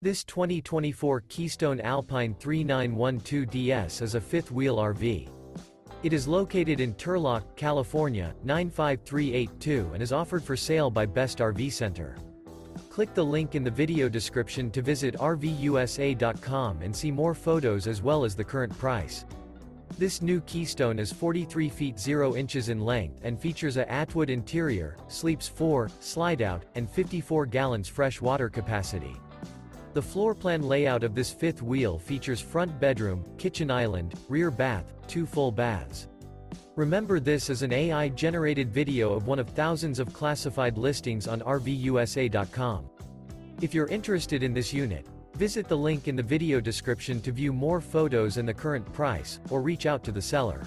This 2024 Keystone Alpine 3912DS is a fifth-wheel RV. It is located in Turlock, California, 95382 and is offered for sale by Best RV Center. Click the link in the video description to visit RVUSA.com and see more photos as well as the current price. This new Keystone is 43 feet 0 inches in length and features a Atwood interior, sleeps 4, Slideout, and 54 gallons fresh water capacity. The floor plan layout of this fifth wheel features front bedroom, kitchen island, rear bath, 2 full baths. Remember, this is an AI-generated video of one of thousands of classified listings on RVUSA.com. If you're interested in this unit, visit the link in the video description to view more photos and the current price, or reach out to the seller.